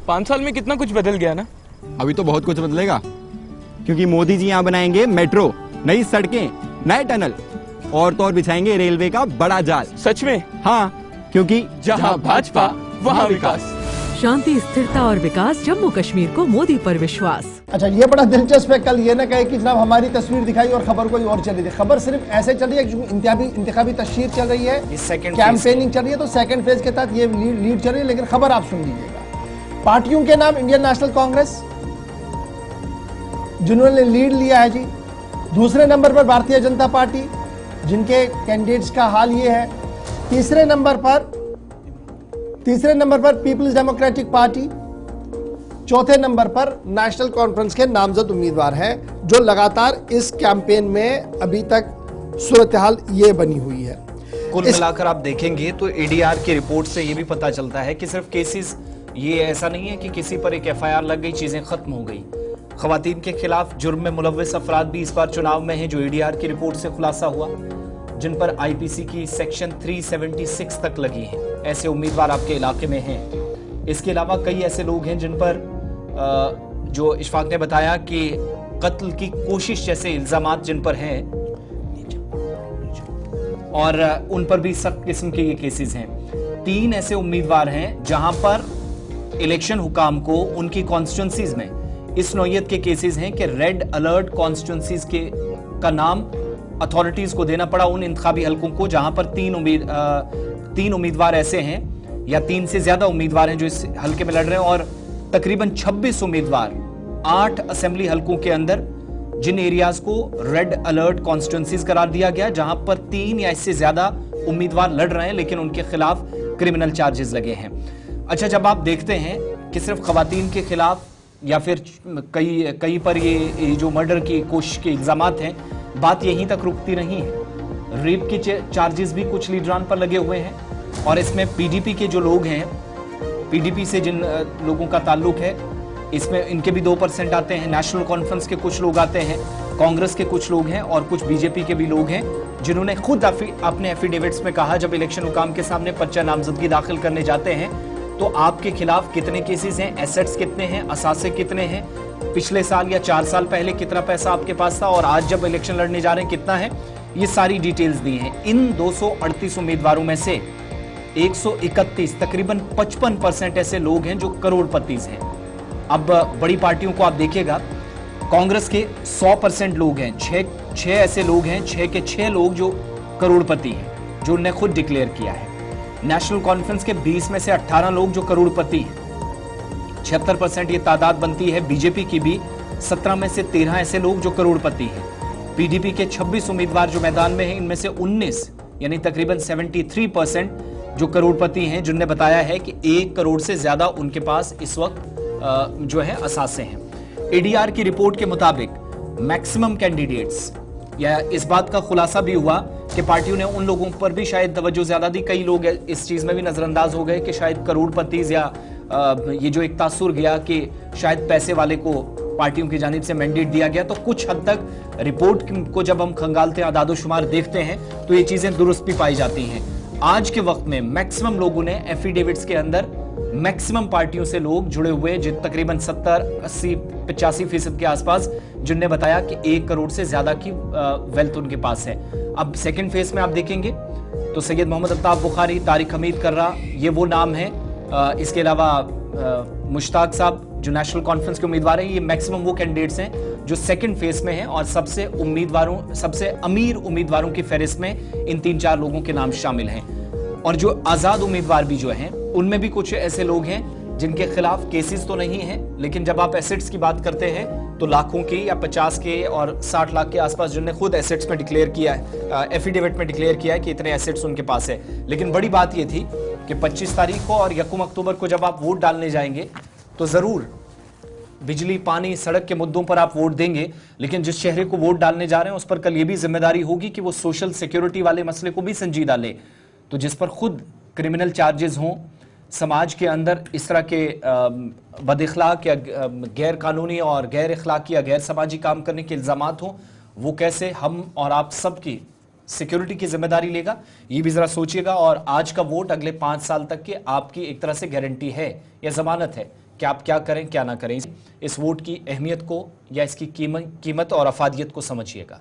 5 साल में कितना कुछ बदल गया ना। अभी तो बहुत कुछ बदलेगा, क्योंकि मोदी जी यहाँ बनाएंगे मेट्रो, नई सड़कें, नए टनल और तो और बिछाएंगे रेलवे का बड़ा जाल। सच में? हाँ, क्योंकि जहाँ भाजपा वहाँ विकास। शांति, स्थिरता और विकास, जम्मू कश्मीर को मोदी पर विश्वास। अच्छा, ये बड़ा दिलचस्प है। कल ये ना कहे कि जनाब हमारी तस्वीर दिखाई और खबर कोई और चली थी। खबर सिर्फ ऐसे चल रही है क्योंकि इंतखाबी तशहीर चल रही है, कैंपेनिंग चल रही है, तो सेकंड फेज के तहत ये लीड चल रही है। लेकिन खबर आप सुन लीजिएगा। पार्टियों के नाम: इंडियन नेशनल कांग्रेस, जिन्होंने लीड लिया है जी। दूसरे नंबर पर भारतीय जनता पार्टी, जिनके कैंडिडेट्स का हाल ये है। तीसरे नंबर पर पीपल्स डेमोक्रेटिक पार्टी। चौथे नंबर पर नेशनल कॉन्फ्रेंस के नामजद उम्मीदवार हैं, जो लगातार इस कैंपेन में अभी तक सूरत हाल ये बनी हुई है। कुल मिलाकर आप देखेंगे तो एडीआर की रिपोर्ट से ये भी पता चलता है कि सिर्फ केसेस, ये ऐसा नहीं है कि किसी पर एक एफआईआर लग गई, चीजें खत्म हो गई। खवातीन के खिलाफ जुर्म में मुलव्विस अफराद भी इस बार चुनाव में हैं, जो एडीआर की रिपोर्ट से खुलासा हुआ, जिन पर आईपीसी की सेक्शन 376 तक लगी है। ऐसे उम्मीदवार आपके इलाके में हैं। इसके अलावा कई ऐसे लोग हैं जिन पर जो इशफाक ने बताया कि कत्ल की कोशिश जैसे इल्जामात जिन पर हैं, और उन पर भी सख्त किस्म के ये केसेस हैं। 3 ऐसे उम्मीदवार हैं जहां पर इलेक्शन हुकाम को उनकी कॉन्स्टिट्यूंसीज में इस नौयत के केसेस हैं कि रेड अलर्ट कॉन्स्टिट्यूंसीज का नाम अथॉरिटीज को देना पड़ा उन इंतखाबी हलकों को जहां पर 3 उम्मीदवार ऐसे हैं या 3 से ज्यादा उम्मीदवार हैं जो इस हलके में लड़ रहे हैं, और तकरीबन 26 उम्मीदवार 8 असेंबली हलकों के अंदर, जिन एरियाज को रेड अलर्ट कॉन्स्टिट्यूंसीज करार दिया गया, जहां पर 3 या इससे ज्यादा उम्मीदवार लड़ रहे हैं लेकिन उनके खिलाफ क्रिमिनल चार्जेस लगे हैं। अच्छा, जब आप देखते हैं कि सिर्फ खवातीन के खिलाफ या फिर कई पर ये जो मर्डर की कोशिश के इल्जामात हैं, बात यहीं तक रुकती नहीं है। रेप के चार्जेस भी कुछ लीडरान पर लगे हुए हैं, और इसमें पीडीपी के जो लोग हैं, पीडीपी से जिन लोगों का ताल्लुक है, इसमें इनके भी 2% आते हैं। नेशनल कॉन्फ्रेंस के कुछ लोग आते हैं, कांग्रेस के कुछ लोग हैं, और कुछ बीजेपी के भी लोग हैं, जिन्होंने खुद अपने एफिडेविट्स में कहा, जब इलेक्शन हुकाम के सामने पर्चा नामजदगी दाखिल करने जाते हैं तो आपके खिलाफ कितने केसेस हैं, एसेट्स कितने हैं, असासे कितने हैं, पिछले साल या 4 साल पहले कितना पैसा आपके पास था, और आज जब इलेक्शन लड़ने जा रहे हैं कितना है, ये सारी डिटेल्स दी हैं। इन 238 उम्मीदवारों में से 131, तकरीबन 55% ऐसे लोग हैं जो करोड़पतिज हैं। अब बड़ी पार्टियों को आप देखिएगा, कांग्रेस के 100% लोग हैं, 6 ऐसे लोग हैं, 6 के 6 लोग जो करोड़पति हैं, जो उन्हें खुद डिक्लेयर किया है। नेशनल कॉन्फ्रेंस के 20 में से 18 लोग जो करोड़पति हैं, 76% ये तादाद बनती है। बीजेपी की भी 17 में से 13 ऐसे लोग जो करोड़पति हैं। पीडीपी के 26 उम्मीदवार जो मैदान में हैं, इनमें से 19 यानी तकरीबन 73% जो करोड़पति हैं, जिन्होंने बताया है कि 1 करोड़ से ज्यादा उनके पास इस वक्त जो है असासे हैं। एडीआर की रिपोर्ट के मुताबिक मैक्सिमम कैंडिडेट्स, या इस बात का खुलासा भी हुआ कि पार्टियों ने उन लोगों पर भी शायद तवज्जो ज्यादा दी। कई लोग इस चीज में भी नजरअंदाज हो गए कि शायद करोड़पति या ये जो एक तासुर गया कि शायद पैसे वाले को पार्टियों की जानिब से मैंडेट दिया गया, तो कुछ हद तक रिपोर्ट को जब हम खंगालते हैं, आदादोशुमार देखते हैं, तो ये चीजें दुरुस्त भी पाई जाती हैं। आज के वक्त में मैक्सिमम लोगों ने एफिडेविट्स के अंदर मैक्सिमम पार्टियों से लोग जुड़े हुए, जो तकरीबन 70, 80, 85% के आसपास, जिनने बताया कि 1 करोड़ से ज्यादा की वेल्थ उनके पास है। अब सेकंड फेज में आप देखेंगे तो सैयद मोहम्मद अल्ताफ बुखारी, तारिक हमीद कर्रा, ये वो नाम है। इसके अलावा मुश्ताक साहब जो नेशनल कॉन्फ्रेंस के उम्मीदवार हैं, ये मैक्सिमम वो कैंडिडेट्स हैं जो सेकंड फेज में हैं, और सबसे अमीर उम्मीदवारों की फहरिस्त में इन 3-4 लोगों के नाम शामिल हैं। और जो आजाद उम्मीदवार भी जो हैं, उनमें भी कुछ ऐसे लोग हैं जिनके खिलाफ केसेस तो नहीं है, लेकिन जब आप एसेट्स की बात करते हैं तो लाखों के या 50 के और 60 लाख के आसपास, जिन्होंने खुद एसेट्स में डिक्लेयर किया है, एफिडेविट में डिक्लेयर किया है कि इतने एसेट्स उनके पास है। लेकिन बड़ी बात यह थी कि 25 तारीख को और 1 अक्टूबर को जब आप वोट डालने जाएंगे तो जरूर बिजली, पानी, सड़क के मुद्दों पर आप वोट देंगे, लेकिन जिस चेहरे को वोट डालने जा रहे हैं उस पर कल ये भी जिम्मेदारी होगी कि वो सोशल सिक्योरिटी वाले मसले को भी संजीदा ले। तो जिस पर खुद क्रिमिनल चार्जेस हों, समाज के अंदर इस तरह के बदइखलाक या गैर कानूनी और गैर इखलाकी या गैर समाजी काम करने के इल्जामात हों, वो कैसे हम और आप सब की सिक्योरिटी की जिम्मेदारी लेगा, ये भी जरा सोचिएगा। और आज का वोट अगले 5 साल तक के आपकी एक तरह से गारंटी है या जमानत है कि आप क्या करें क्या ना करें। इस वोट की अहमियत को या इसकी कीमत और अफादियत को समझिएगा।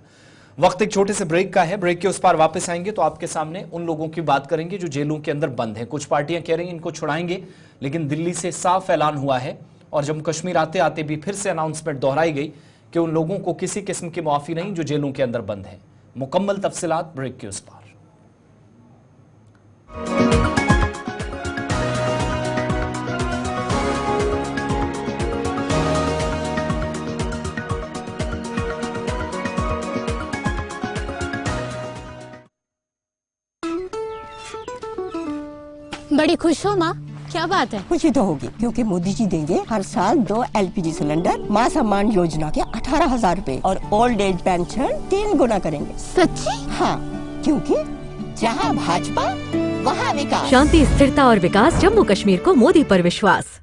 वक्त एक छोटे से ब्रेक का है। ब्रेक के उस पार वापस आएंगे तो आपके सामने उन लोगों की बात करेंगे जो जेलों के अंदर बंद हैं। कुछ पार्टियां कह रही हैं इनको छुड़ाएंगे, लेकिन दिल्ली से साफ ऐलान हुआ है और जम्मू कश्मीर आते आते भी फिर से अनाउंसमेंट दोहराई गई कि उन लोगों को किसी किस्म की माफी नहीं जो जेलों के अंदर बंद हैं। मुकम्मल तफसीलात ब्रेक के उस पार। बड़ी खुश हो माँ, क्या बात है? खुशी तो होगी क्योंकि मोदी जी देंगे हर साल 2 LPG सिलेंडर, मां सम्मान योजना के 18,000 रूपए और ओल्ड एज पेंशन 3 गुना करेंगे। सच्ची? हाँ, क्योंकि जहाँ भाजपा वहाँ विकास। शांति, स्थिरता और विकास, जम्मू कश्मीर को मोदी पर विश्वास।